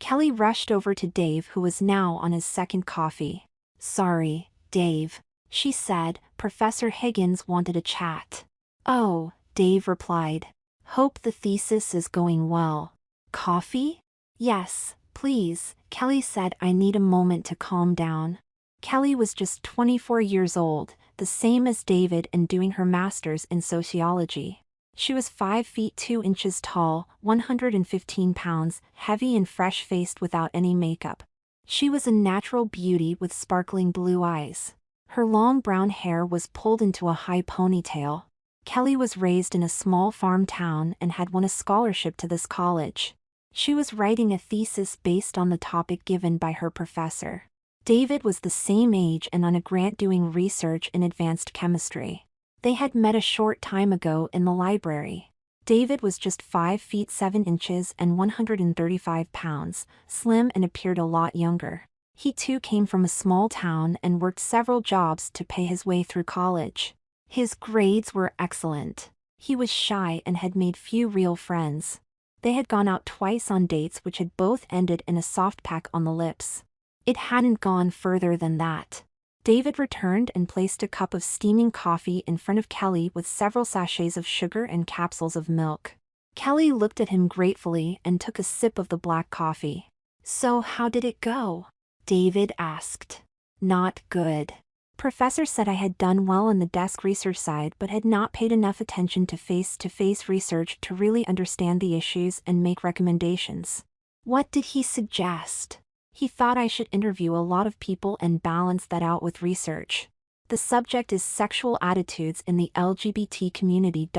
Kelly rushed over to Dave, who was now on his second coffee. "Sorry, Dave," she said. "Professor Higgins wanted a chat." "Oh," Dave replied. "Hope the thesis is going well." "Coffee?" "Yes, please," Kelly said. "I need a moment to calm down." Kelly was just 24 years old, the same as David, and doing her master's in sociology. She was 5 feet 2 inches tall, 115 pounds, heavy and fresh-faced without any makeup. She was a natural beauty with sparkling blue eyes. Her long brown hair was pulled into a high ponytail. Kelly was raised in a small farm town and had won a scholarship to this college. She was writing a thesis based on the topic given by her professor. David was the same age and on a grant doing research in advanced chemistry. They had met a short time ago in the library. David was just 5 feet 7 inches and 135 pounds, slim, and appeared a lot younger. He too came from a small town and worked several jobs to pay his way through college. His grades were excellent. He was shy and had made few real friends. They had gone out twice on dates which had both ended in a soft peck on the lips. It hadn't gone further than that. David returned and placed a cup of steaming coffee in front of Kelly with several sachets of sugar and capsules of milk. Kelly looked at him gratefully and took a sip of the black coffee. "So how did it go?" David asked. "Not good. Professor said I had done well on the desk research side but had not paid enough attention to face-to-face research to really understand the issues and make recommendations." "What did he suggest?" "He thought I should interview a lot of people and balance that out with research. The subject is sexual attitudes in the LGBT community.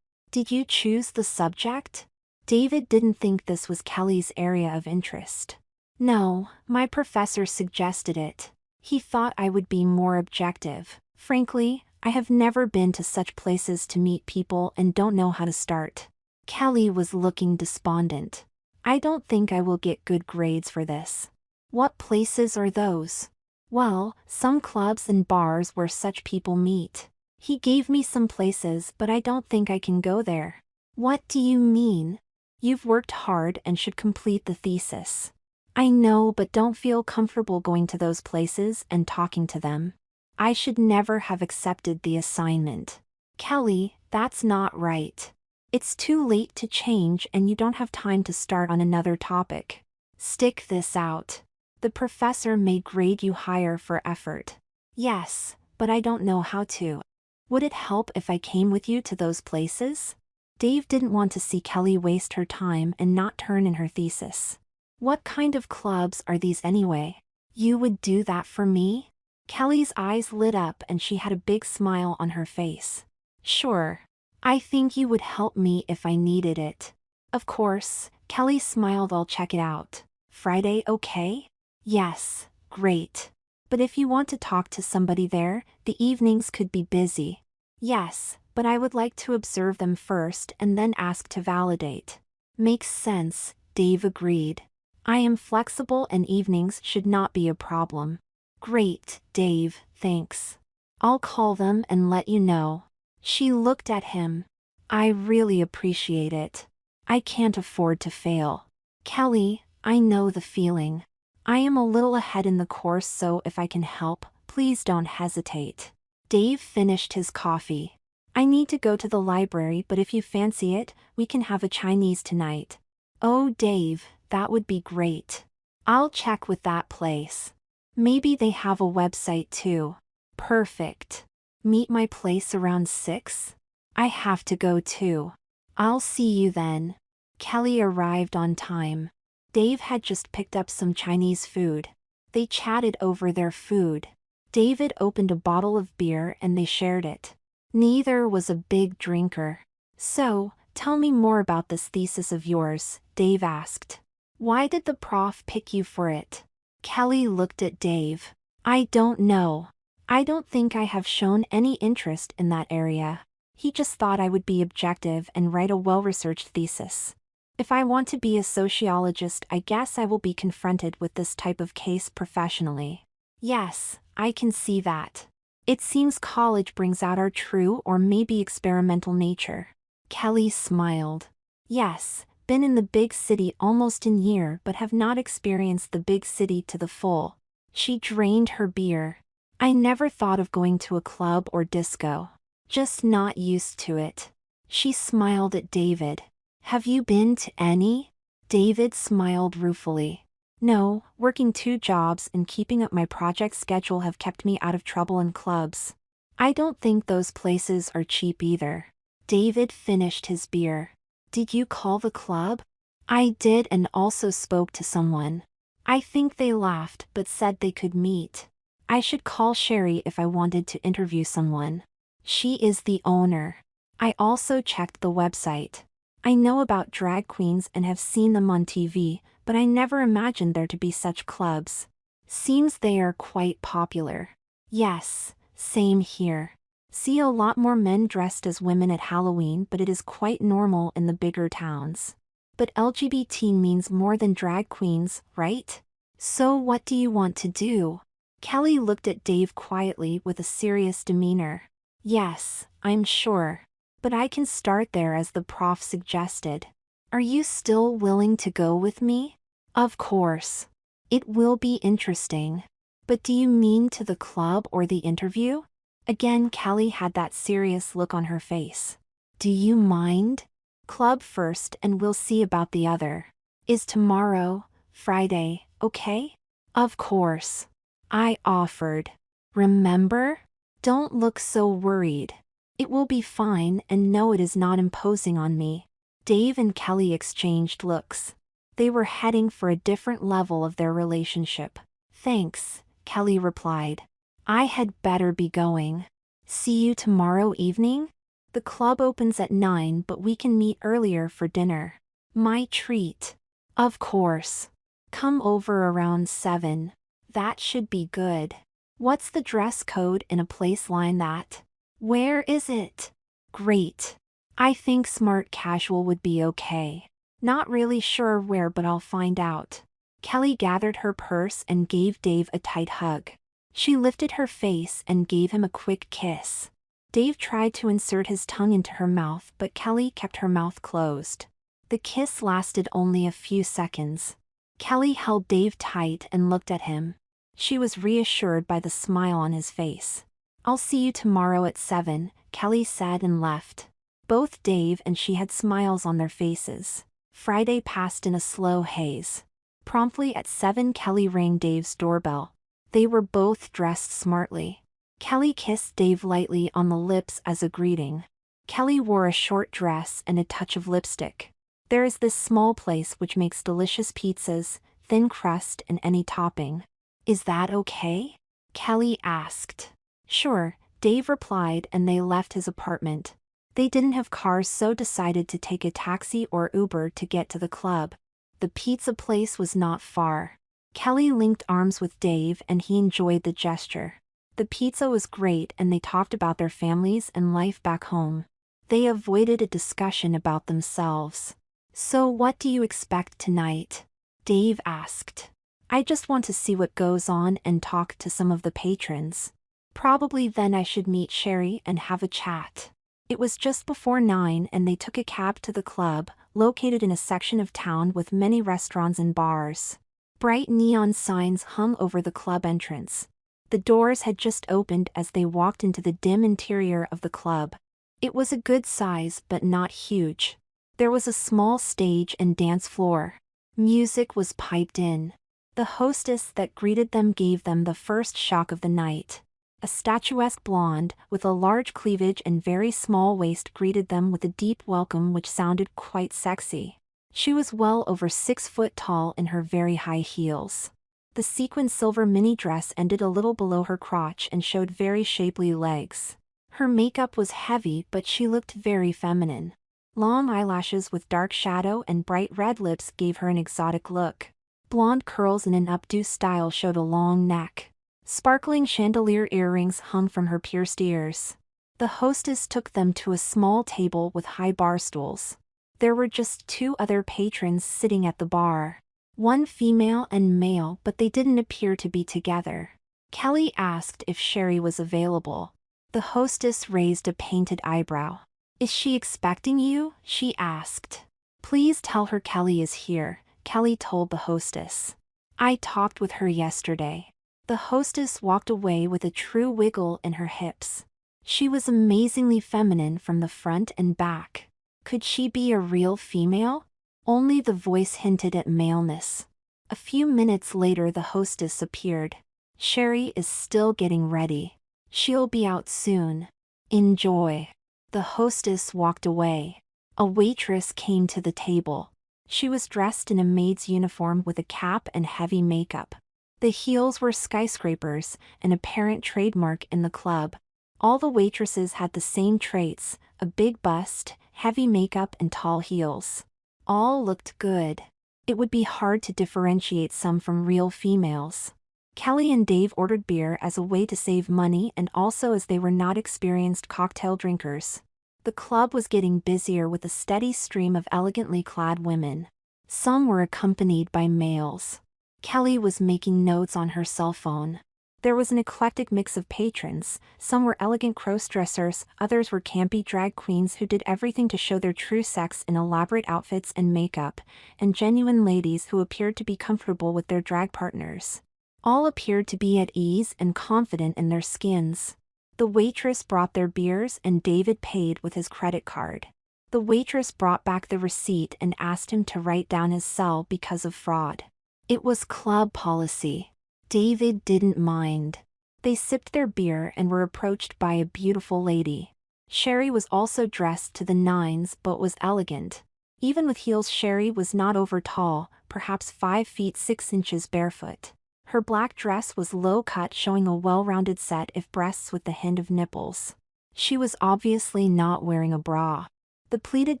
Did you choose the subject?" David didn't think this was Kelly's area of interest. "No, my professor suggested it. He thought I would be more objective. Frankly, I have never been to such places to meet people and don't know how to start." Kelly was looking despondent. "I don't think I will get good grades for this." "What places are those?" "Well, some clubs and bars where such people meet. He gave me some places but I don't think I can go there." "What do you mean?" "You've worked hard and should complete the thesis." "I know, but don't feel comfortable going to those places and talking to them. I should never have accepted the assignment." "Kelly, that's not right. It's too late to change and you don't have time to start on another topic. Stick this out. The professor may grade you higher for effort." "Yes, but I don't know how to." "Would it help if I came with you to those places?" Dave didn't want to see Kelly waste her time and not turn in her thesis. "What kind of clubs are these anyway?" "You would do that for me?" Kelly's eyes lit up and she had a big smile on her face. "Sure. I think you would help me if I needed it." "Of course," Kelly smiled. "I'll check it out." "Friday okay?" "Yes, great. But if you want to talk to somebody there, the evenings could be busy." "Yes, but I would like to observe them first and then ask to validate." "Makes sense," Dave agreed. "I am flexible and evenings should not be a problem." "Great, Dave, thanks. I'll call them and let you know." She looked at him. "I really appreciate it. I can't afford to fail." "Kelly, I know the feeling. I am a little ahead in the course, so if I can help, please don't hesitate." Dave finished his coffee. "I need to go to the library, but if you fancy it, we can have a Chinese tonight." "Oh, Dave, that would be great. I'll check with that place. Maybe they have a website too." "Perfect. Meet my place around 6? I have to go too." "I'll see you then." Kelly arrived on time. Dave had just picked up some Chinese food. They chatted over their food. David opened a bottle of beer and they shared it. Neither was a big drinker. "So, tell me more about this thesis of yours," Dave asked. "Why did the prof pick you for it?" Kelly looked at Dave. "I don't know. I don't think I have shown any interest in that area. He just thought I would be objective and write a well-researched thesis. If I want to be a sociologist, I guess I will be confronted with this type of case professionally." "Yes, I can see that. It seems college brings out our true or maybe experimental nature." Kelly smiled. "Yes, been in the big city almost a year but have not experienced the big city to the full. She drained her beer. I never thought of going to a club or disco. Just not used to it. She smiled at David. Have you been to any? David smiled ruefully. No, working 2 jobs and keeping up my project schedule have kept me out of trouble in clubs. I don't think those places are cheap either. David finished his beer. Did you call the club? I did and also spoke to someone. I think they laughed but said they could meet. I should call Sherry if I wanted to interview someone. She is the owner. I also checked the website. I know about drag queens and have seen them on TV, but I never imagined there to be such clubs. Seems they are quite popular. Yes, same here. See a lot more men dressed as women at Halloween, but it is quite normal in the bigger towns. But LGBT means more than drag queens, right? So what do you want to do? Kelly looked at Dave quietly with a serious demeanor. Yes, I'm sure. But I can start there as the prof suggested. Are you still willing to go with me? Of course. It will be interesting. But do you mean to the club or the interview? Again, Kelly had that serious look on her face. Do you mind? Club first and we'll see about the other. Is tomorrow, Friday, okay? Of course. I offered. Remember? Don't look so worried. It will be fine and no, it is not imposing on me. Dave and Kelly exchanged looks. They were heading for a different level of their relationship. Thanks, Kelly replied. I had better be going. See you tomorrow evening? The club opens at 9 but we can meet earlier for dinner. My treat. Of course. Come over around 7. That should be good. What's the dress code in a place like that? Where is it? Great. I think smart casual would be okay. Not really sure where but I'll find out. Kelly gathered her purse and gave Dave a tight hug. She lifted her face and gave him a quick kiss. Dave tried to insert his tongue into her mouth but Kelly kept her mouth closed. The kiss lasted only a few seconds. Kelly held Dave tight and looked at him. She was reassured by the smile on his face. I'll see you tomorrow at 7, Kelly said and left. Both Dave and she had smiles on their faces. Friday passed in a slow haze. Promptly at 7, Kelly rang Dave's doorbell. They were both dressed smartly. Kelly kissed Dave lightly on the lips as a greeting. Kelly wore a short dress and a touch of lipstick. There is this small place which makes delicious pizzas, thin crust and any topping. Is that okay? Kelly asked. Sure, Dave replied and they left his apartment. They didn't have cars so decided to take a taxi or Uber to get to the club. The pizza place was not far. Kelly linked arms with Dave and he enjoyed the gesture. The pizza was great and they talked about their families and life back home. They avoided a discussion about themselves. So what do you expect tonight? Dave asked. I just want to see what goes on and talk to some of the patrons. Probably then I should meet Sherry and have a chat. It was just before 9 and they took a cab to the club, located in a section of town with many restaurants and bars. Bright neon signs hung over the club entrance. The doors had just opened as they walked into the dim interior of the club. It was a good size but not huge. There was a small stage and dance floor. Music was piped in. The hostess that greeted them gave them the first shock of the night. A statuesque blonde, with a large cleavage and very small waist greeted them with a deep welcome which sounded quite sexy. She was well over 6 foot tall in her very high heels. The sequin silver mini dress ended a little below her crotch and showed very shapely legs. Her makeup was heavy but she looked very feminine. Long eyelashes with dark shadow and bright red lips gave her an exotic look. Blonde curls in an updo style showed a long neck. Sparkling chandelier earrings hung from her pierced ears. The hostess took them to a small table with high bar stools. There were just 2 other patrons sitting at the bar. One female and male, but they didn't appear to be together. Kelly asked if Sherry was available. The hostess raised a painted eyebrow. Is she expecting you? She asked. Please tell her Kelly is here, Kelly told the hostess. I talked with her yesterday. The hostess walked away with a true wiggle in her hips. She was amazingly feminine from the front and back. Could she be a real female? Only the voice hinted at maleness. A few minutes later the hostess appeared. Sherry is still getting ready. She'll be out soon. Enjoy. The hostess walked away. A waitress came to the table. She was dressed in a maid's uniform with a cap and heavy makeup. The heels were skyscrapers, an apparent trademark in the club. All the waitresses had the same traits, a big bust, heavy makeup and tall heels. All looked good. It would be hard to differentiate some from real females. Kelly and Dave ordered beer as a way to save money and also as they were not experienced cocktail drinkers. The club was getting busier with a steady stream of elegantly clad women. Some were accompanied by males. Kelly was making notes on her cell phone. There was an eclectic mix of patrons. Some were elegant crossdressers, others were campy drag queens who did everything to show their true sex in elaborate outfits and makeup, and genuine ladies who appeared to be comfortable with their drag partners. All appeared to be at ease and confident in their skins. The waitress brought their beers and David paid with his credit card. The waitress brought back the receipt and asked him to write down his cell because of fraud. It was club policy. David didn't mind. They sipped their beer and were approached by a beautiful lady. Sherry was also dressed to the nines but was elegant. Even with heels, Sherry was not over tall, perhaps 5 feet 6 inches barefoot. Her black dress was low-cut, showing a well-rounded set of breasts with the hint of nipples. She was obviously not wearing a bra. The pleated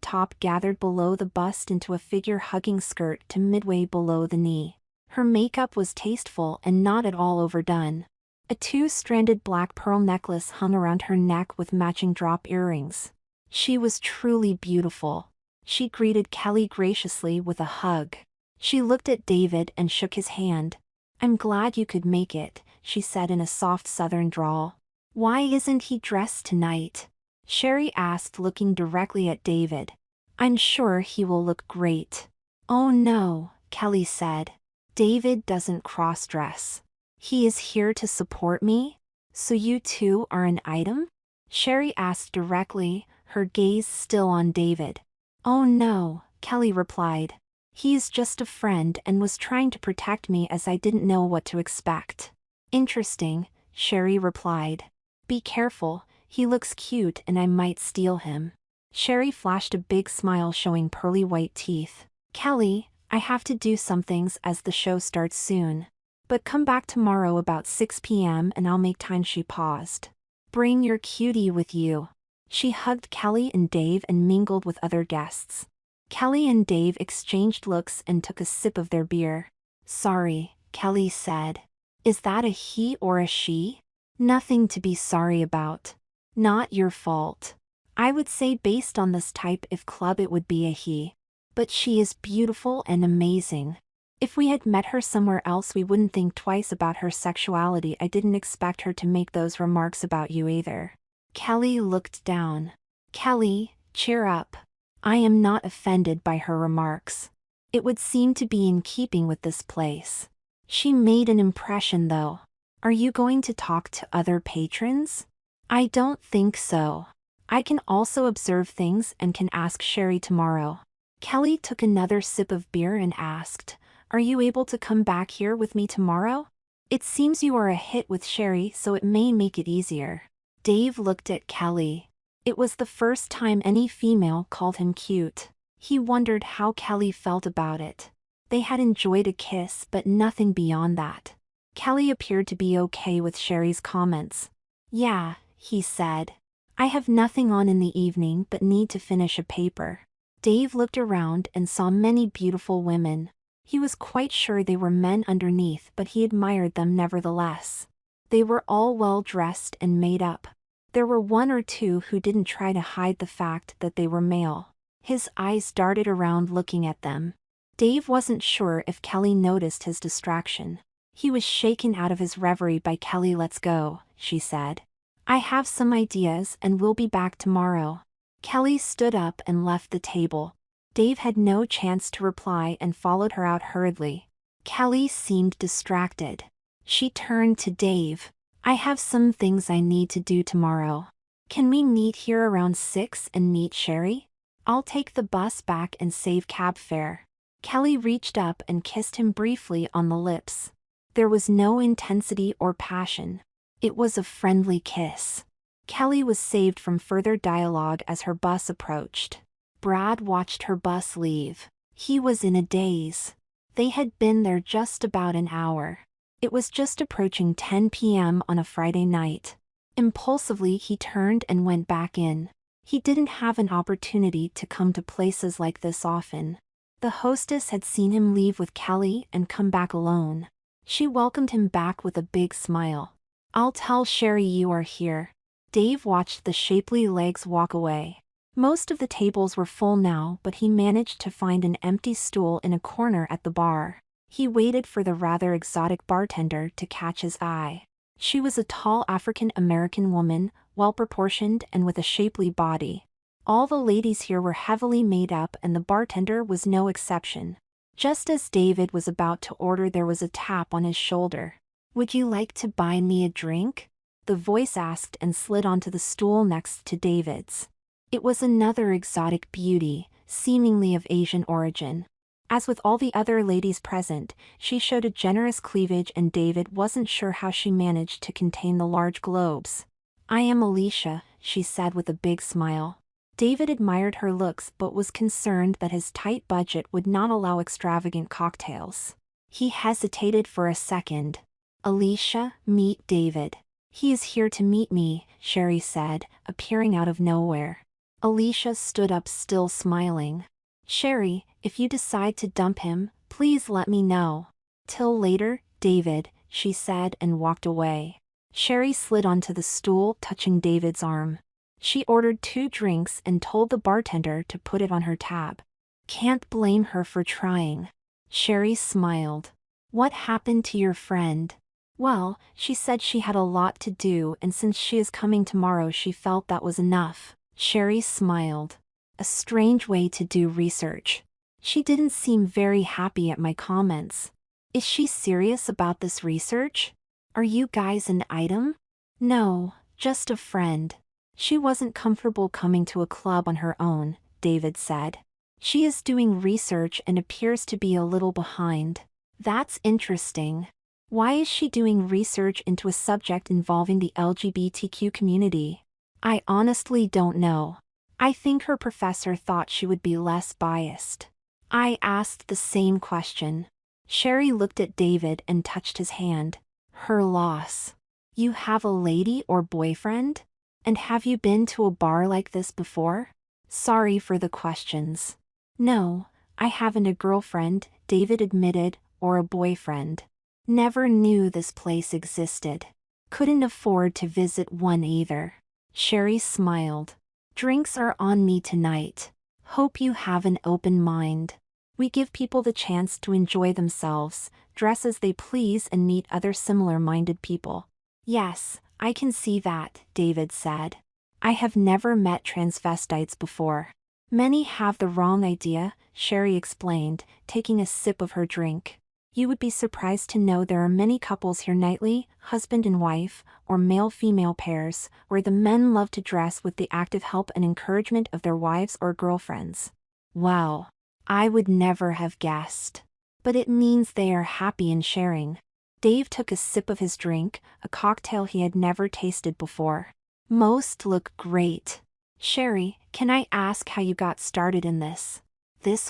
top gathered below the bust into a figure-hugging skirt to midway below the knee. Her makeup was tasteful and not at all overdone. A 2-stranded black pearl necklace hung around her neck with matching drop earrings. She was truly beautiful. She greeted Kelly graciously with a hug. She looked at David and shook his hand. "I'm glad you could make it," she said in a soft southern drawl. "Why isn't he dressed tonight?" Sherry asked, looking directly at David. "I'm sure he will look great." "Oh no," Kelly said. "David doesn't cross-dress. He is here to support me? So you two are an item?" Sherry asked directly, her gaze still on David. "Oh no," Kelly replied. "He's just a friend and was trying to protect me as I didn't know what to expect." "Interesting," Sherry replied. "Be careful, he looks cute and I might steal him." Sherry flashed a big smile showing pearly white teeth. "Kelly, I have to do some things as the show starts soon. But come back tomorrow about 6 p.m. and I'll make time." She paused. "Bring your cutie with you." She hugged Kelly and Dave and mingled with other guests. Kelly and Dave exchanged looks and took a sip of their beer. "Sorry," Kelly said. "Is that a he or a she?" "Nothing to be sorry about. Not your fault. I would say based on this type of club it would be a he. But she is beautiful and amazing. If we had met her somewhere else we wouldn't think twice about her sexuality. I didn't expect her to make those remarks about you either." Kelly looked down. "Kelly, cheer up. I am not offended by her remarks. It would seem to be in keeping with this place. She made an impression though. Are you going to talk to other patrons?" "I don't think so. I can also observe things and can ask Sherry tomorrow." Kelly took another sip of beer and asked, "Are you able to come back here with me tomorrow? It seems you are a hit with Sherry, so it may make it easier." Dave looked at Kelly. It was the first time any female called him cute. He wondered how Kelly felt about it. They had enjoyed a kiss but nothing beyond that. Kelly appeared to be okay with Sherry's comments. "Yeah," he said. "I have nothing on in the evening but need to finish a paper." Dave looked around and saw many beautiful women. He was quite sure they were men underneath, but he admired them nevertheless. They were all well dressed and made up. There were 1 or 2 who didn't try to hide the fact that they were male. His eyes darted around looking at them. Dave wasn't sure if Kelly noticed his distraction. He was shaken out of his reverie by Kelly. "Let's go," she said. "I have some ideas and we'll be back tomorrow." Kelly stood up and left the table. Dave had no chance to reply and followed her out hurriedly. Kelly seemed distracted. She turned to Dave. I have some things I need to do tomorrow. Can we meet here around 6 and meet Sherry? I'll take the bus back and save cab fare. Kelly reached up and kissed him briefly on the lips. There was no intensity or passion. It was a friendly kiss. Kelly was saved from further dialogue as her bus approached. Brad watched her bus leave. He was in a daze. They had been there just about an hour. It was just approaching 10 p.m. on a Friday night. Impulsively he turned and went back in. He didn't have an opportunity to come to places like this often. The hostess had seen him leave with Kelly and come back alone. She welcomed him back with a big smile. I'll tell Sherry you are here. Dave watched the shapely legs walk away. Most of the tables were full now, but he managed to find an empty stool in a corner at the bar. He waited for the rather exotic bartender to catch his eye. She was a tall African-American woman, well-proportioned and with a shapely body. All the ladies here were heavily made up and the bartender was no exception. Just as David was about to order, there was a tap on his shoulder. Would you like to buy me a drink? The voice asked and slid onto the stool next to David's. It was another exotic beauty, seemingly of Asian origin. As with all the other ladies present, she showed a generous cleavage and David wasn't sure how she managed to contain the large globes. I am Alicia, she said with a big smile. David admired her looks but was concerned that his tight budget would not allow extravagant cocktails. He hesitated for a second. Alicia, meet David. He is here to meet me, Sherry said, appearing out of nowhere. Alicia stood up, still smiling. Sherry, if you decide to dump him, please let me know. Till later, David, she said and walked away. Sherry slid onto the stool, touching David's arm. She ordered 2 drinks and told the bartender to put it on her tab. Can't blame her for trying. Sherry smiled. What happened to your friend? Well, she said she had a lot to do and since she is coming tomorrow she felt that was enough. Sherry smiled. A strange way to do research. She didn't seem very happy at my comments. Is she serious about this research? Are you guys an item? No, just a friend. She wasn't comfortable coming to a club on her own, David said. She is doing research and appears to be a little behind. That's interesting. Why is she doing research into a subject involving the LGBTQ community? I honestly don't know. I think her professor thought she would be less biased. I asked the same question. Sherry looked at David and touched his hand. Her loss. You have a lady or boyfriend? And have you been to a bar like this before? Sorry for the questions. No, I haven't a girlfriend, David admitted, or a boyfriend. Never knew this place existed. Couldn't afford to visit one either. Sherry smiled. Drinks are on me tonight. Hope you have an open mind. We give people the chance to enjoy themselves, dress as they please and meet other similar-minded people. Yes, I can see that, David said. I have never met transvestites before. Many have the wrong idea, Sherry explained, taking a sip of her drink. You would be surprised to know there are many couples here nightly, husband and wife, or male-female pairs, where the men love to dress with the active help and encouragement of their wives or girlfriends. Wow. I would never have guessed. But it means they are happy in sharing. Dave took a sip of his drink, a cocktail he had never tasted before. Most look great. Sherry, can I ask how you got started in this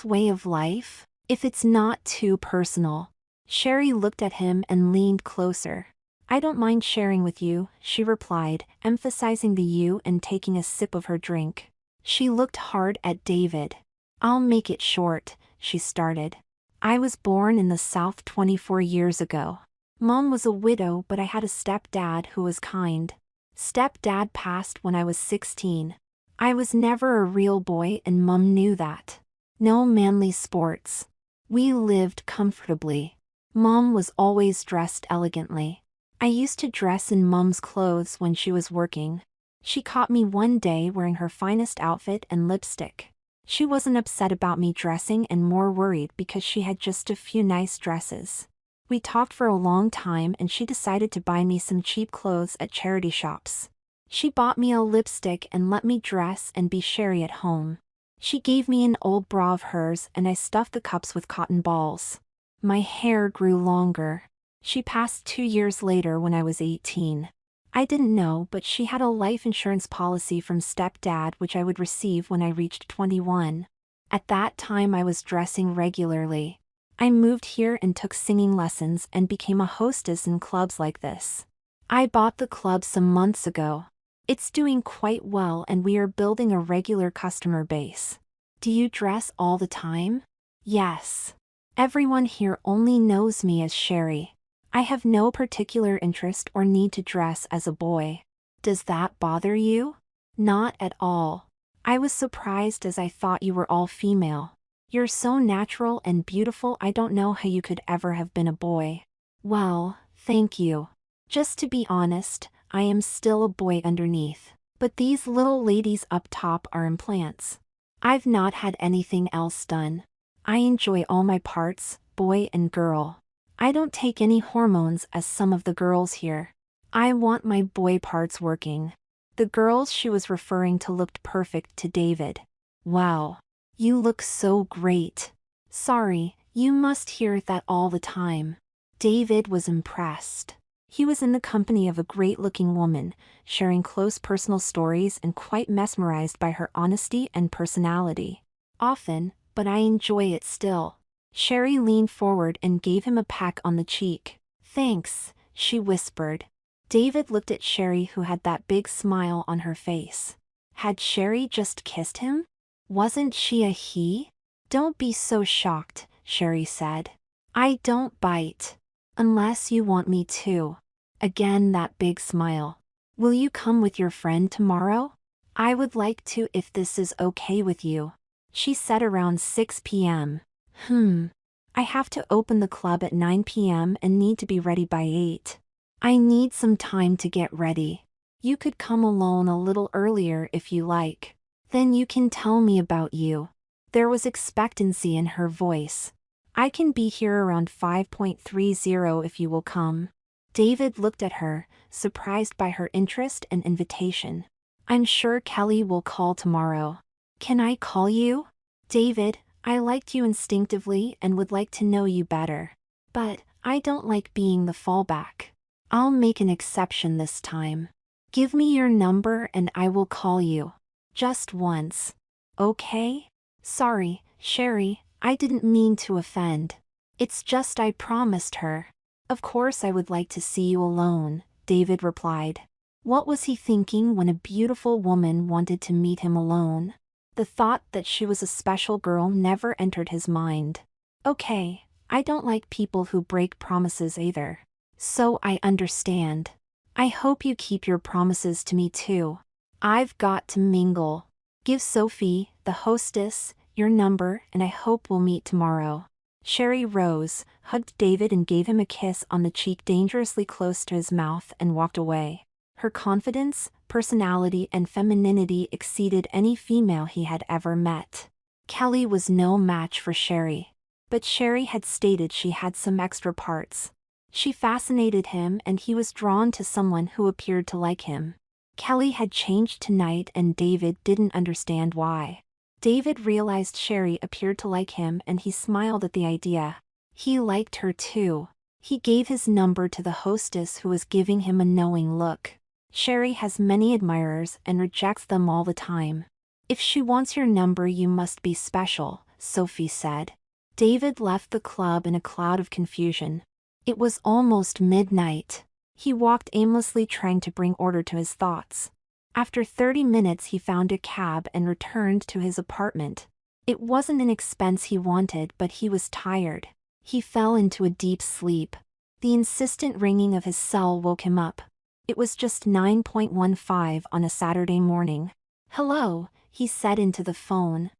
way of life? If it's not too personal. Sherry looked at him and leaned closer. I don't mind sharing with you, she replied, emphasizing the you and taking a sip of her drink. She looked hard at David. I'll make it short, she started. I was born in the South 24 years ago. Mom was a widow, but I had a stepdad who was kind. Stepdad passed when I was 16. I was never a real boy and Mom knew that. No manly sports. We lived comfortably. Mom was always dressed elegantly. I used to dress in Mom's clothes when she was working. She caught me one day wearing her finest outfit and lipstick. She wasn't upset about me dressing and more worried because she had just a few nice dresses. We talked for a long time and she decided to buy me some cheap clothes at charity shops. She bought me a lipstick and let me dress and be Sherry at home. She gave me an old bra of hers and I stuffed the cups with cotton balls. My hair grew longer. She passed 2 years later when I was 18. I didn't know, but she had a life insurance policy from stepdad which I would receive when I reached 21. At that time I was dressing regularly. I moved here and took singing lessons and became a hostess in clubs like this. I bought the club some months ago. It's doing quite well and we are building a regular customer base. Do you dress all the time? Yes. Everyone here only knows me as Sherry. I have no particular interest or need to dress as a boy. Does that bother you? Not at all. I was surprised as I thought you were all female. You're so natural and beautiful, I don't know how you could ever have been a boy. Well, thank you. Just to be honest, I am still a boy underneath. But these little ladies up top are implants. I've not had anything else done. I enjoy all my parts, boy and girl. I don't take any hormones as some of the girls here. I want my boy parts working. The girls she was referring to looked perfect to David. Wow. You look so great. Sorry, you must hear that all the time. David was impressed. He was in the company of a great-looking woman, sharing close personal stories and quite mesmerized by her honesty and personality. Often, but I enjoy it still. Sherry leaned forward and gave him a peck on the cheek. Thanks, she whispered. David looked at Sherry who had that big smile on her face. Had Sherry just kissed him? Wasn't she a he? Don't be so shocked, Sherry said. I don't bite. Unless you want me to. Again that big smile. Will you come with your friend tomorrow? I would like to if this is okay with you. She said around 6 p.m. I have to open the club at 9 p.m. and need to be ready by 8. I need some time to get ready. You could come alone a little earlier if you like. Then you can tell me about you. There was expectancy in her voice. I can be here around 5:30 if you will come. David looked at her, surprised by her interest and invitation. I'm sure Kelly will call tomorrow. Can I call you? David, I liked you instinctively and would like to know you better. But I don't like being the fallback. I'll make an exception this time. Give me your number and I will call you. Just once. Okay? Sorry, Sherry, I didn't mean to offend. It's just I promised her. Of course I would like to see you alone, David replied. What was he thinking when a beautiful woman wanted to meet him alone? The thought that she was a special girl never entered his mind. Okay, I don't like people who break promises either. So I understand. I hope you keep your promises to me too. I've got to mingle. Give Sophie, the hostess, your number and I hope we'll meet tomorrow. Sherry rose, hugged David and gave him a kiss on the cheek dangerously close to his mouth and walked away. Her confidence, personality and femininity exceeded any female he had ever met. Kelly was no match for Sherry. But Sherry had stated she had some extra parts. She fascinated him and he was drawn to someone who appeared to like him. Kelly had changed tonight and David didn't understand why. David realized Sherry appeared to like him and he smiled at the idea. He liked her too. He gave his number to the hostess who was giving him a knowing look. Sherry has many admirers and rejects them all the time. If she wants your number you must be special, Sophie said. David left the club in a cloud of confusion. It was almost midnight. He walked aimlessly trying to bring order to his thoughts. After 30 minutes he found a cab and returned to his apartment. It wasn't an expense he wanted but he was tired. He fell into a deep sleep. The insistent ringing of his cell woke him up. It was just 9:15 on a Saturday morning. Hello, he said into the phone.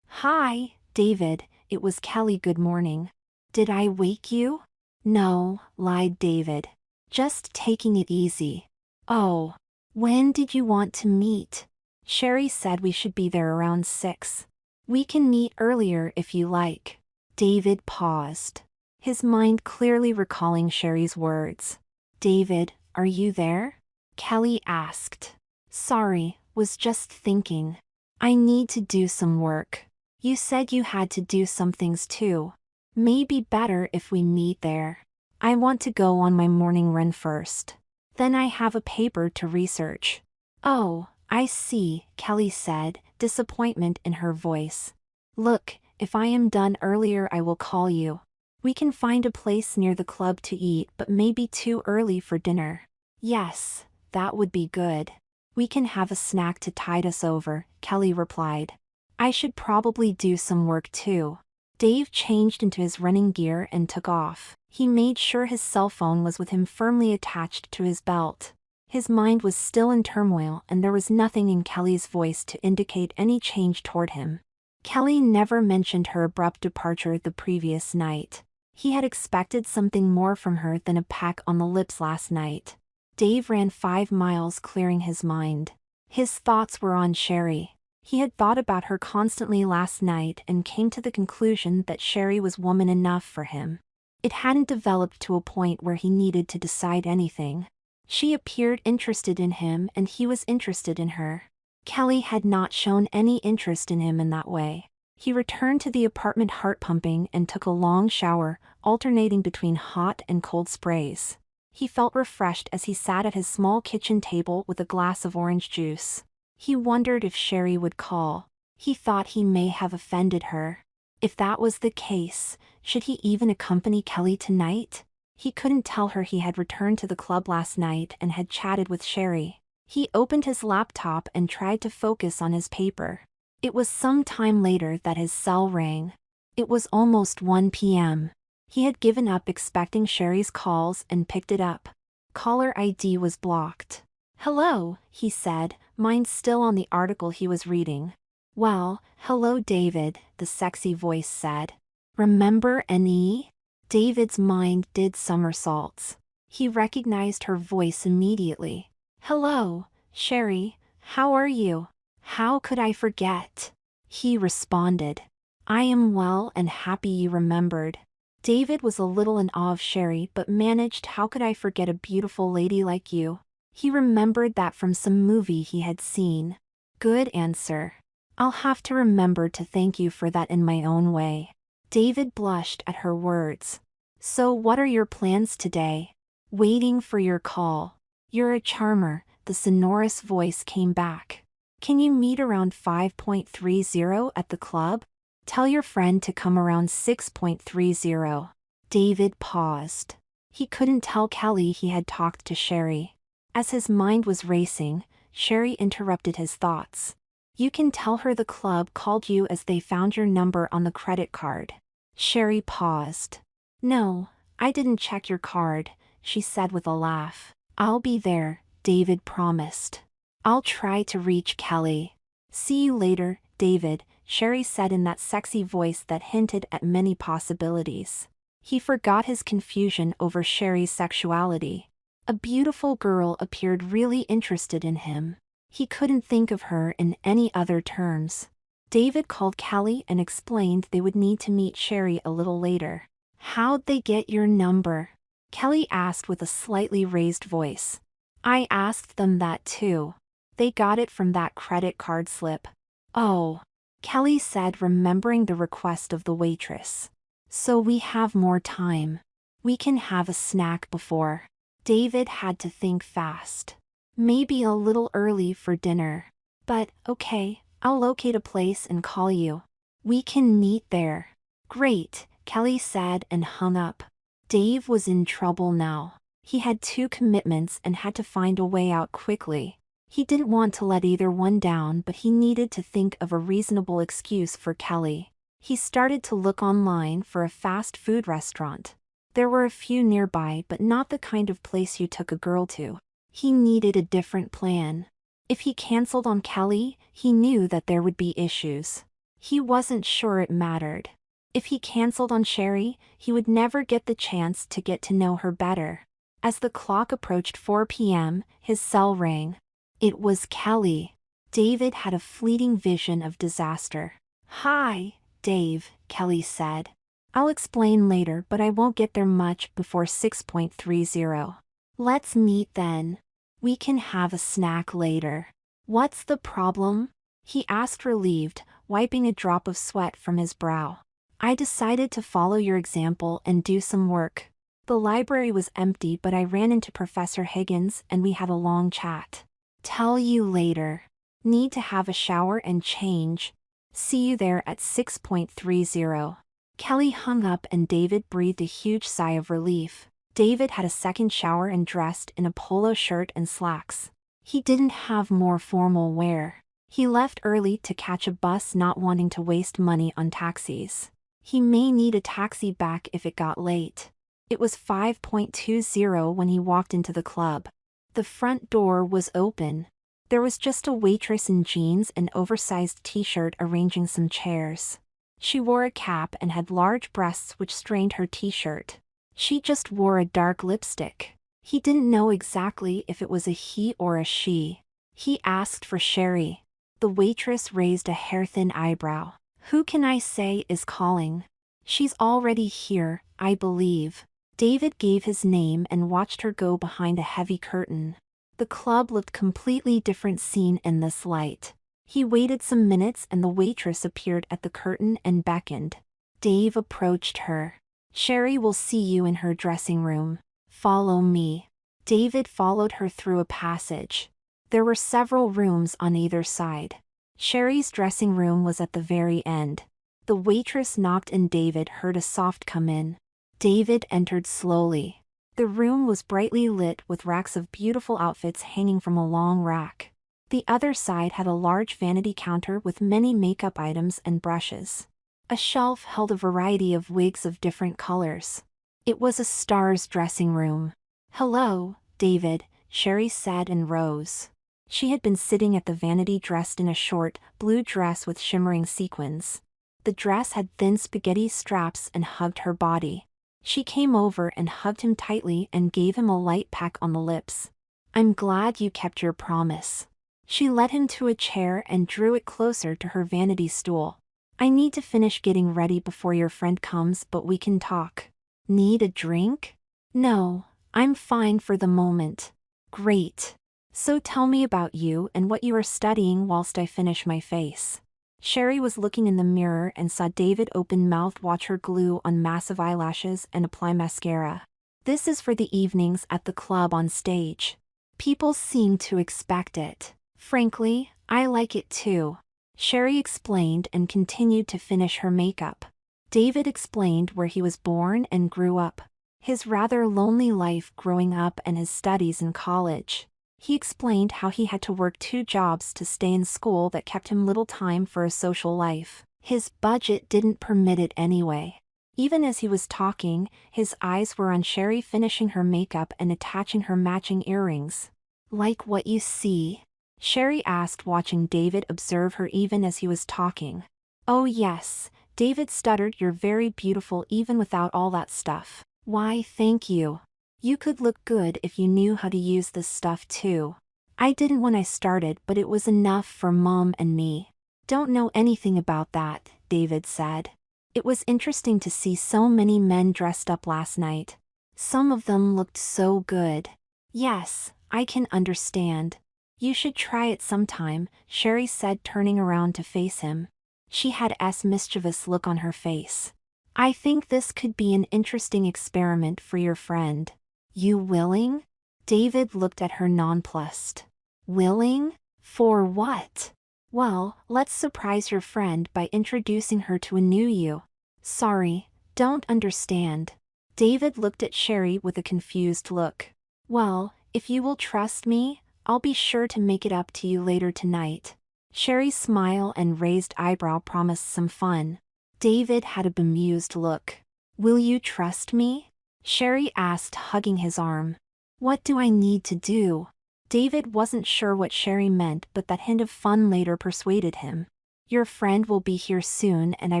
Hi, David, it was Kelly. Good morning. Did I wake you? No, lied David. Just taking it easy. Oh. When did you want to meet? Sherry said we should be there around 6. We can meet earlier if you like. David paused, his mind clearly recalling Sherry's words. David, are you there? Kelly asked. Sorry, was just thinking. I need to do some work. You said you had to do some things too. Maybe better if we meet there. I want to go on my morning run first. Then I have a paper to research. Oh, I see, Kelly said, disappointment in her voice. Look, if I am done earlier I will call you. We can find a place near the club to eat, but maybe too early for dinner. Yes, that would be good. We can have a snack to tide us over, Kelly replied. I should probably do some work too. Dave changed into his running gear and took off. He made sure his cell phone was with him, firmly attached to his belt. His mind was still in turmoil and there was nothing in Kelly's voice to indicate any change toward him. Kelly never mentioned her abrupt departure the previous night. He had expected something more from her than a peck on the lips last night. Dave ran 5 miles, clearing his mind. His thoughts were on Sherry. He had thought about her constantly last night and came to the conclusion that Sherry was woman enough for him. It hadn't developed to a point where he needed to decide anything. She appeared interested in him and he was interested in her. Kelly had not shown any interest in him in that way. He returned to the apartment heart pumping and took a long shower, alternating between hot and cold sprays. He felt refreshed as he sat at his small kitchen table with a glass of orange juice. He wondered if Sherry would call. He thought he may have offended her. If that was the case, should he even accompany Kelly tonight? He couldn't tell her he had returned to the club last night and had chatted with Sherry. He opened his laptop and tried to focus on his paper. It was some time later that his cell rang. It was almost 1 p.m. He had given up expecting Sherry's calls and picked it up. Caller ID was blocked. Hello, he said, mind still on the article he was reading. Well, hello David, the sexy voice said. Remember Annie? David's mind did somersaults. He recognized her voice immediately. Hello, Sherry, how are you? How could I forget? He responded. I am well and happy you remembered. David was a little in awe of Sherry but managed, how could I forget a beautiful lady like you? He remembered that from some movie he had seen. Good answer. I'll have to remember to thank you for that in my own way. David blushed at her words. So what are your plans today? Waiting for your call. You're a charmer, the sonorous voice came back. Can you meet around 5:30 at the club? Tell your friend to come around 6:30. David paused. He couldn't tell Kelly he had talked to Sherry. As his mind was racing, Sherry interrupted his thoughts. You can tell her the club called you as they found your number on the credit card. Sherry paused. No, I didn't check your card, she said with a laugh. I'll be there, David promised. I'll try to reach Kelly. See you later, David, Sherry said in that sexy voice that hinted at many possibilities. He forgot his confusion over Sherry's sexuality. A beautiful girl appeared really interested in him. He couldn't think of her in any other terms. David called Kelly and explained they would need to meet Sherry a little later. How'd they get your number? Kelly asked with a slightly raised voice. I asked them that too. They got it from that credit card slip. Oh, Kelly said, remembering the request of the waitress. So we have more time. We can have a snack before. David had to think fast. Maybe a little early for dinner. But, okay, I'll locate a place and call you. We can meet there. Great, Kelly said and hung up. Dave was in trouble now. He had 2 commitments and had to find a way out quickly. He didn't want to let either one down, but he needed to think of a reasonable excuse for Kelly. He started to look online for a fast food restaurant. There were a few nearby, but not the kind of place you took a girl to. He needed a different plan. If he canceled on Kelly, he knew that there would be issues. He wasn't sure it mattered. If he canceled on Sherry, he would never get the chance to get to know her better. As the clock approached 4 p.m., his cell rang. It was Kelly. David had a fleeting vision of disaster. Hi, Dave, Kelly said. I'll explain later, but I won't get there much before 6:30. Let's meet then. We can have a snack later. What's the problem? He asked, relieved, wiping a drop of sweat from his brow. I decided to follow your example and do some work. The library was empty, but I ran into Professor Higgins and we had a long chat. Tell you later. Need to have a shower and change. See you there at 6:30. Kelly hung up and David breathed a huge sigh of relief. David had a second shower and dressed in a polo shirt and slacks. He didn't have more formal wear. He left early to catch a bus, not wanting to waste money on taxis. He may need a taxi back if it got late. It was 5:20 when he walked into the club. The front door was open. There was just a waitress in jeans and oversized t-shirt arranging some chairs. She wore a cap and had large breasts which strained her t-shirt. She just wore a dark lipstick. He didn't know exactly if it was a he or a she. He asked for Sherry. The waitress raised a hair-thin eyebrow. Who can I say is calling? She's already here, I believe. David gave his name and watched her go behind a heavy curtain. The club looked completely different seen in this light. He waited some minutes and the waitress appeared at the curtain and beckoned. Dave approached her. Sherry will see you in her dressing room. Follow me. David followed her through a passage. There were several rooms on either side. Sherry's dressing room was at the very end. The waitress knocked and David heard a soft come in. David entered slowly. The room was brightly lit with racks of beautiful outfits hanging from a long rack. The other side had a large vanity counter with many makeup items and brushes. A shelf held a variety of wigs of different colors. It was a star's dressing room. Hello, David, Sherry said and rose. She had been sitting at the vanity dressed in a short, blue dress with shimmering sequins. The dress had thin spaghetti straps and hugged her body. She came over and hugged him tightly and gave him a light peck on the lips. I'm glad you kept your promise. She led him to a chair and drew it closer to her vanity stool. I need to finish getting ready before your friend comes, but we can talk. Need a drink? No, I'm fine for the moment. Great. So tell me about you and what you are studying whilst I finish my face. Sherry was looking in the mirror and saw David open-mouthed watch her glue on massive eyelashes and apply mascara. This is for the evenings at the club on stage. People seem to expect it. Frankly, I like it too. Sherry explained and continued to finish her makeup. David explained where he was born and grew up. His rather lonely life growing up and his studies in college. He explained how he had to work 2 jobs to stay in school that kept him little time for a social life. His budget didn't permit it anyway. Even as he was talking, his eyes were on Sherry finishing her makeup and attaching her matching earrings. Like what you see? Sherry asked, watching David observe her even as he was talking. Oh yes, David stuttered, you're very beautiful even without all that stuff. Why, thank you. You could look good if you knew how to use this stuff too. I didn't when I started, but it was enough for Mom and me. Don't know anything about that, David said. It was interesting to see so many men dressed up last night. Some of them looked so good. Yes, I can understand. You should try it sometime, Sherry said, turning around to face him. She had a mischievous look on her face. I think this could be an interesting experiment for your friend. You willing? David looked at her nonplussed. Willing? For what? Well, let's surprise your friend by introducing her to a new you. Sorry, don't understand. David looked at Sherry with a confused look. Well, if you will trust me, I'll be sure to make it up to you later tonight. Sherry's smile and raised eyebrow promised some fun. David had a bemused look. Will you trust me? Sherry asked, hugging his arm. What do I need to do? David wasn't sure what Sherry meant, but that hint of fun later persuaded him. Your friend will be here soon and I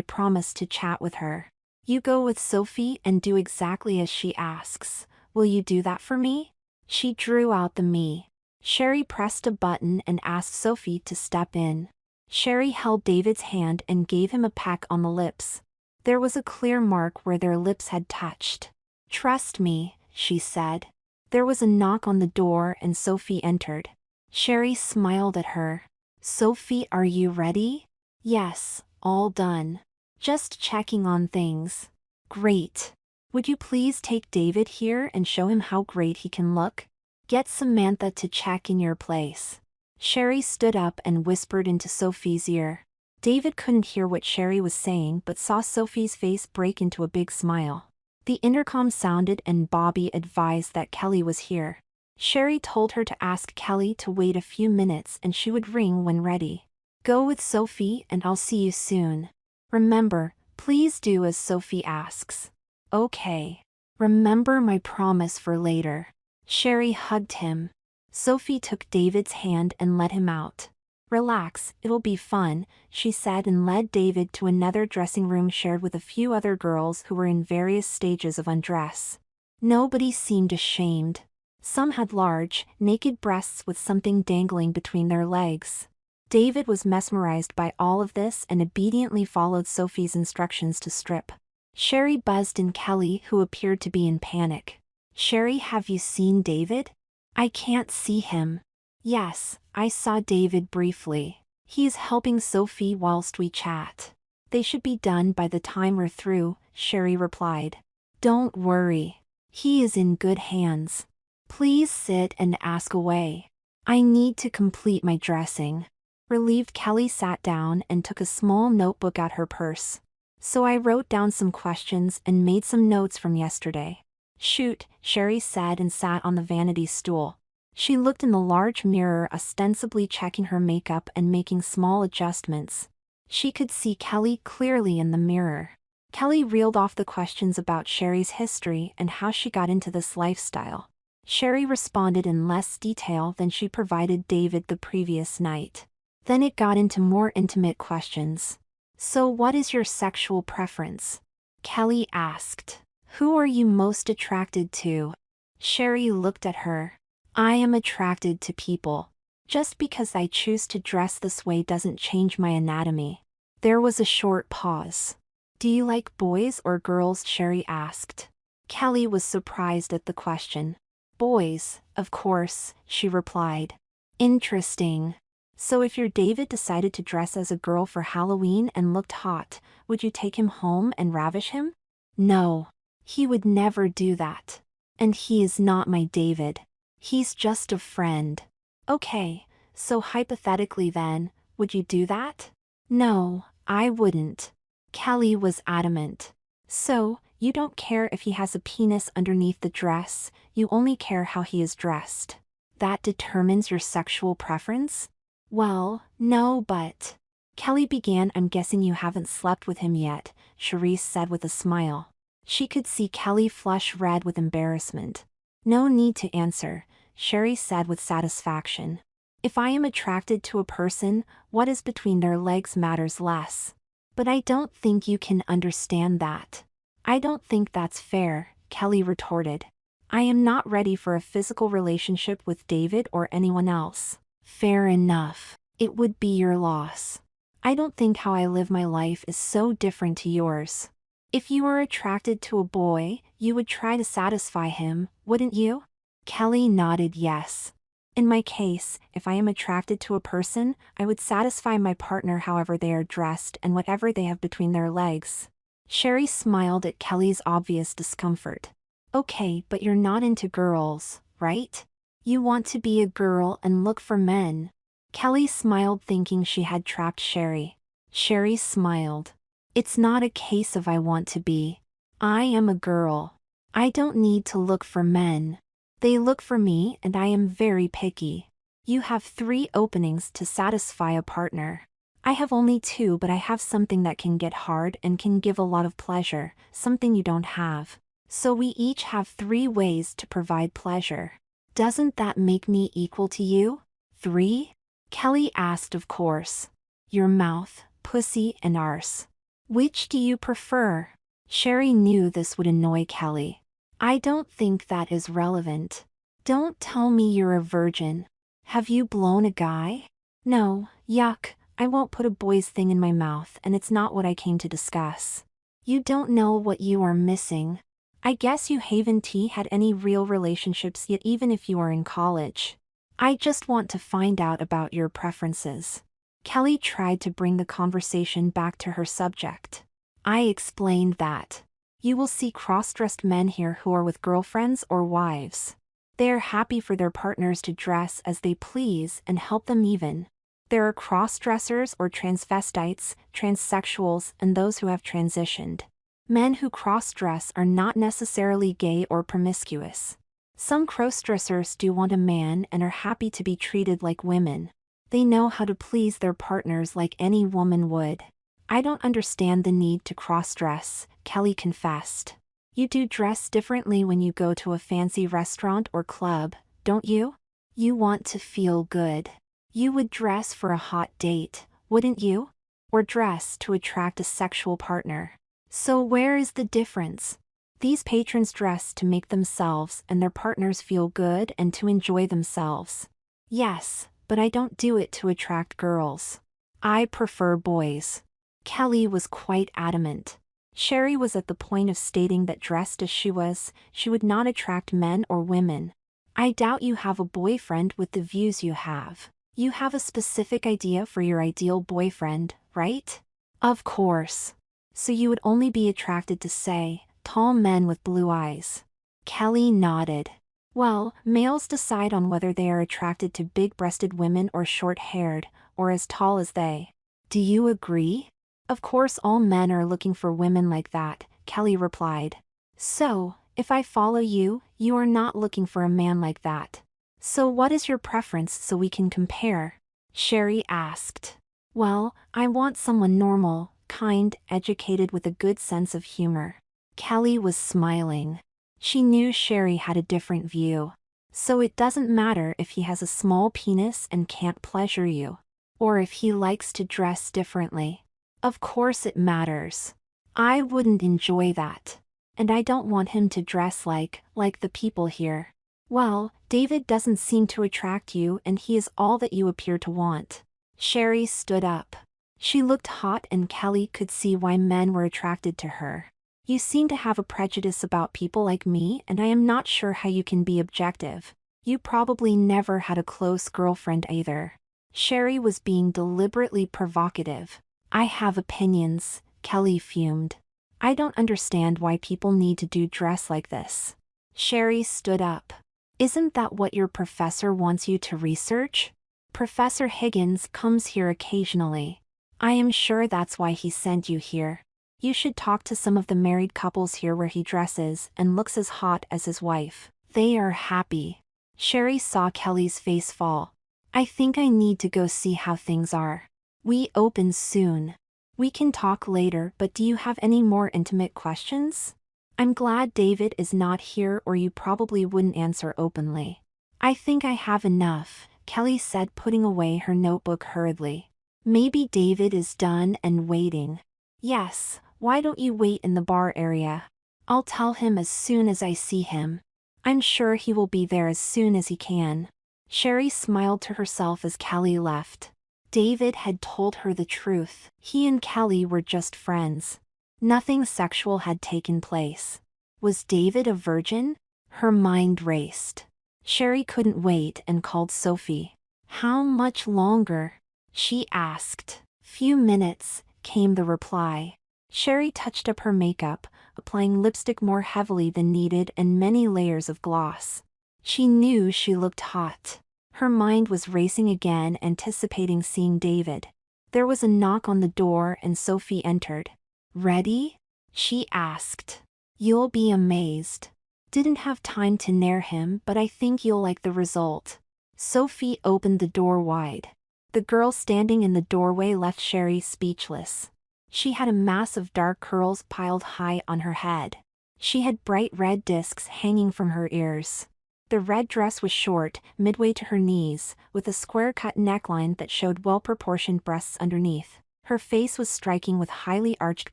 promise to chat with her. You go with Sophie and do exactly as she asks. Will you do that for me? She drew out the me. Sherry pressed a button and asked Sophie to step in. Sherry held David's hand and gave him a peck on the lips. There was a clear mark where their lips had touched. "Trust me," she said. There was a knock on the door and Sophie entered. Sherry smiled at her. "Sophie, are you ready?" "Yes, all done. Just checking on things." "Great. Would you please take David here and show him how great he can look? Get Samantha to check in your place." Sherry stood up and whispered into Sophie's ear. David couldn't hear what Sherry was saying but saw Sophie's face break into a big smile. The intercom sounded and Bobby advised that Kelly was here. Sherry told her to ask Kelly to wait a few minutes and she would ring when ready. "Go with Sophie and I'll see you soon. Remember, please do as Sophie asks." "Okay. Remember my promise for later." Sherry hugged him. Sophie took David's hand and led him out. "Relax, it'll be fun," she said and led David to another dressing room shared with a few other girls who were in various stages of undress. Nobody seemed ashamed. Some had large, naked breasts with something dangling between their legs. David was mesmerized by all of this and obediently followed Sophie's instructions to strip. Sherry buzzed in Kelly, who appeared to be in panic. "Sherry, have you seen David?" "I can't see him." "Yes, I saw David briefly. He is helping Sophie whilst we chat." "They should be done by the time we're through," Sherry replied. "Don't worry. He is in good hands. Please sit and ask away. I need to complete my dressing." Relieved, Kelly sat down and took a small notebook out her purse. "So I wrote down some questions and made some notes from yesterday." "Shoot," Sherry said and sat on the vanity stool. She looked in the large mirror, ostensibly checking her makeup and making small adjustments. She could see Kelly clearly in the mirror. Kelly reeled off the questions about Sherry's history and how she got into this lifestyle. Sherry responded in less detail than she provided David the previous night. Then it got into more intimate questions. "So what is your sexual preference?" Kelly asked. "Who are you most attracted to?" Sherry looked at her. "I am attracted to people. Just because I choose to dress this way doesn't change my anatomy." There was a short pause. "Do you like boys or girls?" Sherry asked. Kelly was surprised at the question. "Boys, of course," she replied. "Interesting. So if your David decided to dress as a girl for Halloween and looked hot, would you take him home and ravish him?" "No. He would never do that. And he is not my David. He's just a friend." "Okay, so hypothetically then, would you do that?" "No, I wouldn't." Kelly was adamant. "So, you don't care if he has a penis underneath the dress, you only care how he is dressed. That determines your sexual preference?" "Well, no, but..." Kelly began. "I'm guessing you haven't slept with him yet," Charisse said with a smile. She could see Kelly flush red with embarrassment. "No need to answer," Sherry said with satisfaction. "If I am attracted to a person, what is between their legs matters less." "But I don't think you can understand that." "I don't think that's fair," Kelly retorted. "I am not ready for a physical relationship with David or anyone else." "Fair enough. It would be your loss. I don't think how I live my life is so different to yours. If you were attracted to a boy, you would try to satisfy him, wouldn't you?" Kelly nodded yes. "In my case, if I am attracted to a person, I would satisfy my partner however they are dressed and whatever they have between their legs." Sherry smiled at Kelly's obvious discomfort. "Okay, but you're not into girls, right? You want to be a girl and look for men." Kelly smiled, thinking she had trapped Sherry. Sherry smiled. "It's not a case of I want to be. I am a girl. I don't need to look for men. They look for me and I am very picky. You have 3 openings to satisfy a partner. I have only 2, but I have something that can get hard and can give a lot of pleasure, something you don't have. So we each have 3 ways to provide pleasure. Doesn't that make me equal to you?" "3?" Kelly asked. "Of course. Your mouth, pussy and arse. Which do you prefer?" Sherry knew this would annoy Kelly. "I don't think that is relevant. Don't tell me you're a virgin. Have you blown a guy?" "No, yuck, I won't put a boy's thing in my mouth, and it's not what I came to discuss. You don't know what you are missing. I guess you haven't had any real relationships yet, even if you are in college. I just want to find out about your preferences. Kelly tried to bring the conversation back to her subject. I explained that. You will see cross-dressed men here who are with girlfriends or wives. They are happy for their partners to dress as they please and help them even. There are cross-dressers or transvestites, transsexuals, and those who have transitioned. Men who cross-dress are not necessarily gay or promiscuous. Some cross-dressers do want a man and are happy to be treated like women. They know how to please their partners like any woman would. I don't understand the need to cross-dress, Kelly confessed. You do dress differently when you go to a fancy restaurant or club, don't you? You want to feel good. You would dress for a hot date, wouldn't you? Or dress to attract a sexual partner. So where is the difference? These patrons dress to make themselves and their partners feel good and to enjoy themselves. Yes, but I don't do it to attract girls. I prefer boys. Kelly was quite adamant. Sherry was at the point of stating that dressed as she was, she would not attract men or women. I doubt you have a boyfriend with the views you have. You have a specific idea for your ideal boyfriend, right? Of course. So you would only be attracted to, say, tall men with blue eyes. Kelly nodded. Well, males decide on whether they are attracted to big-breasted women or short-haired, or as tall as they. Do you agree? Of course all men are looking for women like that, Kelly replied. So, if I follow you, you are not looking for a man like that. So what is your preference so we can compare? Sherry asked. Well, I want someone normal, kind, educated with a good sense of humor. Kelly was smiling. She knew Sherry had a different view. So it doesn't matter if he has a small penis and can't pleasure you. Or if he likes to dress differently. Of course it matters. I wouldn't enjoy that. And I don't want him to dress like the people here. Well, David doesn't seem to attract you and he is all that you appear to want. Sherry stood up. She looked hot and Kelly could see why men were attracted to her. You seem to have a prejudice about people like me and I am not sure how you can be objective. You probably never had a close girlfriend either. Sherry was being deliberately provocative. I have opinions, Kelly fumed. I don't understand why people need to dress like this. Sherry stood up. Isn't that what your professor wants you to research? Professor Higgins comes here occasionally. I am sure that's why he sent you here. You should talk to some of the married couples here where he dresses and looks as hot as his wife. They are happy. Sherry saw Kelly's face fall. I think I need to go see how things are. We open soon. We can talk later, but do you have any more intimate questions? I'm glad David is not here or you probably wouldn't answer openly. I think I have enough, Kelly said, putting away her notebook hurriedly. Maybe David is done and waiting. Yes, why don't you wait in the bar area? I'll tell him as soon as I see him. I'm sure he will be there as soon as he can. Sherry smiled to herself as Kelly left. David had told her the truth. He and Kelly were just friends. Nothing sexual had taken place. Was David a virgin? Her mind raced. Sherry couldn't wait and called Sophie. How much longer? She asked. Few minutes, came the reply. Sherry touched up her makeup, applying lipstick more heavily than needed and many layers of gloss. She knew she looked hot. Her mind was racing again, anticipating seeing David. There was a knock on the door and Sophie entered. Ready? She asked. You'll be amazed. Didn't have time to nair him, but I think you'll like the result. Sophie opened the door wide. The girl standing in the doorway left Sherry speechless. She had a mass of dark curls piled high on her head. She had bright red discs hanging from her ears. The red dress was short, midway to her knees, with a square-cut neckline that showed well-proportioned breasts underneath. Her face was striking with highly arched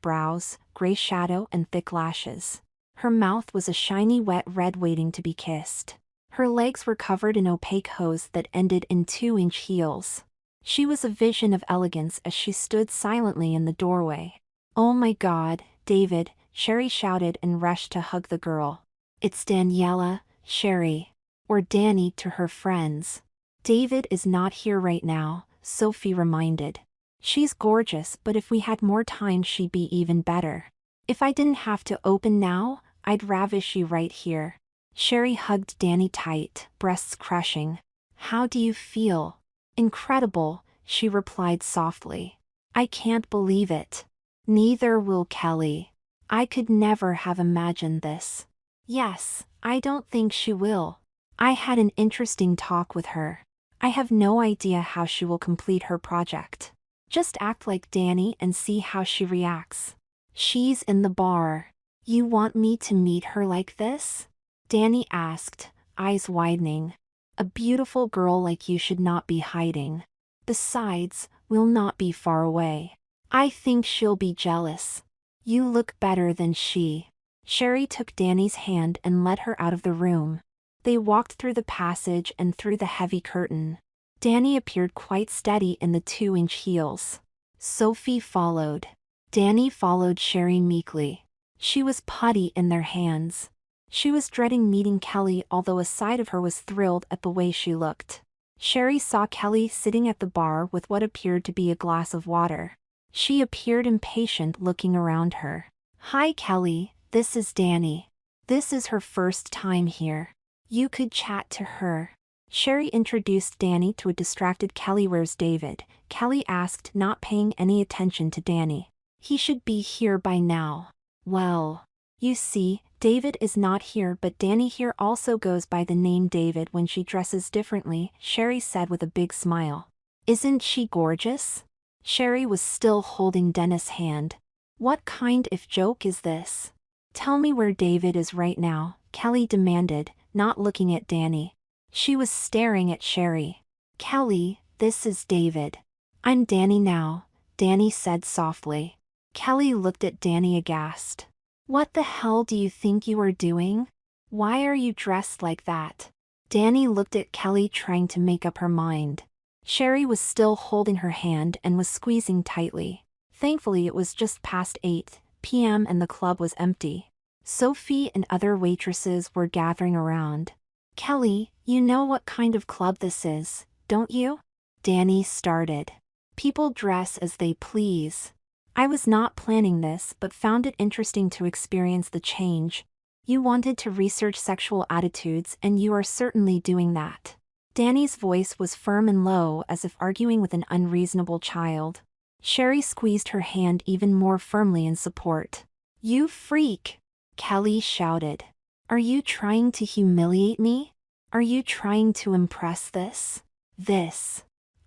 brows, gray shadow and thick lashes. Her mouth was a shiny wet red waiting to be kissed. Her legs were covered in opaque hose that ended in 2-inch heels. She was a vision of elegance as she stood silently in the doorway. "Oh my God, David," Sherry shouted and rushed to hug the girl. "It's Daniela, Sherry." Or Danny to her friends. "David is not here right now," Sophie reminded. "She's gorgeous, but if we had more time she'd be even better. If I didn't have to open now, I'd ravish you right here." Sherry hugged Danny tight, breasts crushing. "How do you feel?" "Incredible," she replied softly. "I can't believe it." "Neither will Kelly. I could never have imagined this." "Yes, I don't think she will. I had an interesting talk with her. I have no idea how she will complete her project. Just act like Danny and see how she reacts." "She's in the bar. You want me to meet her like this?" Danny asked, eyes widening. "A beautiful girl like you should not be hiding. Besides, we'll not be far away. I think she'll be jealous. You look better than she." Sherry took Danny's hand and led her out of the room. They walked through the passage and through the heavy curtain. Danny appeared quite steady in the 2-inch heels. Sophie followed. Danny followed Sherry meekly. She was putty in their hands. She was dreading meeting Kelly, although a side of her was thrilled at the way she looked. Sherry saw Kelly sitting at the bar with what appeared to be a glass of water. She appeared impatient, looking around her. "Hi Kelly, this is Danny. This is her first time here. You could chat to her." Sherry introduced Danny to a distracted Kelly. "Where's David?" Kelly asked, not paying any attention to Danny. "He should be here by now." "Well, you see, David is not here, but Danny here also goes by the name David when she dresses differently," Sherry said with a big smile. "Isn't she gorgeous?" Sherry was still holding Dennis' hand. "What kind of joke is this? Tell me where David is right now," Kelly demanded, not looking at Danny. She was staring at Sherry. "Kelly, this is David." "I'm Danny now," Danny said softly. Kelly looked at Danny aghast. "What the hell do you think you are doing? Why are you dressed like that?" Danny looked at Kelly, trying to make up her mind. Sherry was still holding her hand and was squeezing tightly. Thankfully it was just past 8 p.m. and the club was empty. Sophie and other waitresses were gathering around. "Kelly, you know what kind of club this is, don't you?" Danny started. "People dress as they please. I was not planning this but found it interesting to experience the change. You wanted to research sexual attitudes and you are certainly doing that." Danny's voice was firm and low, as if arguing with an unreasonable child. Sherry squeezed her hand even more firmly in support. "You freak!" Kelly shouted. "Are you trying to humiliate me? Are you trying to impress this?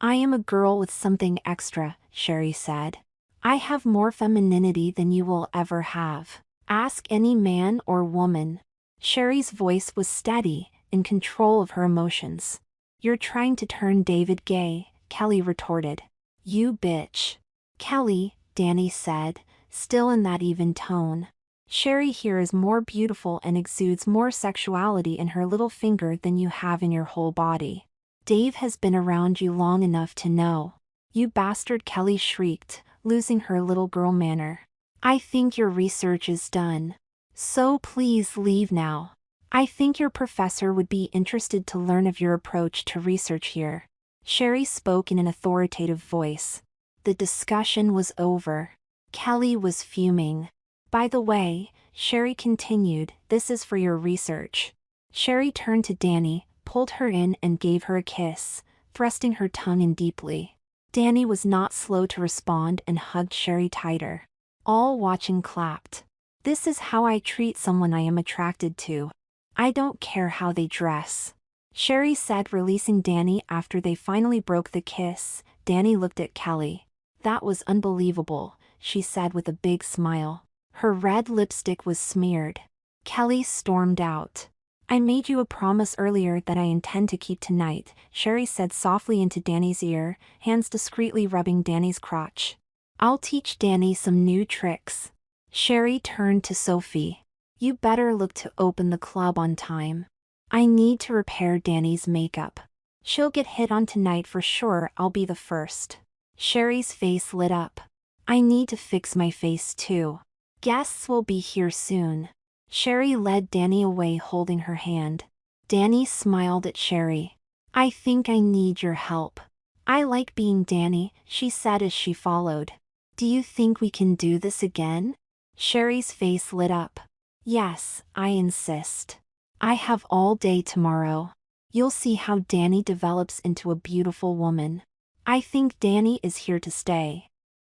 I am a girl with something extra," Sherry said. "I have more femininity than you will ever have. Ask any man or woman." Sherry's voice was steady, in control of her emotions. "You're trying to turn David gay," Kelly retorted. "You bitch." "Kelly," Danny said, still in that even tone. "Sherry here is more beautiful and exudes more sexuality in her little finger than you have in your whole body. Dave has been around you long enough to know." "You bastard," Kelly shrieked, losing her little girl manner. "I think your research is done. So please leave now. I think your professor would be interested to learn of your approach to research here." Sherry spoke in an authoritative voice. The discussion was over. Kelly was fuming. "By the way," Sherry continued, "this is for your research." Sherry turned to Danny, pulled her in and gave her a kiss, thrusting her tongue in deeply. Danny was not slow to respond and hugged Sherry tighter. All watching clapped. "This is how I treat someone I am attracted to. I don't care how they dress," Sherry said, releasing Danny after they finally broke the kiss. Danny looked at Kelly. "That was unbelievable," she said with a big smile. Her red lipstick was smeared. Kelly stormed out. "I made you a promise earlier that I intend to keep tonight," Sherry said softly into Danny's ear, hands discreetly rubbing Danny's crotch. "I'll teach Danny some new tricks." Sherry turned to Sophie. "You better look to open the club on time. I need to repair Danny's makeup." She'll get hit on tonight for sure. I'll be the first. Sherry's face lit up. I need to fix my face too. Guests will be here soon. Sherry led Danny away holding her hand. Danny smiled at Sherry. I think I need your help. I like being Danny, she said as she followed. Do you think we can do this again? Sherry's face lit up. Yes, I insist. I have all day tomorrow. You'll see how Danny develops into a beautiful woman. I think Danny is here to stay.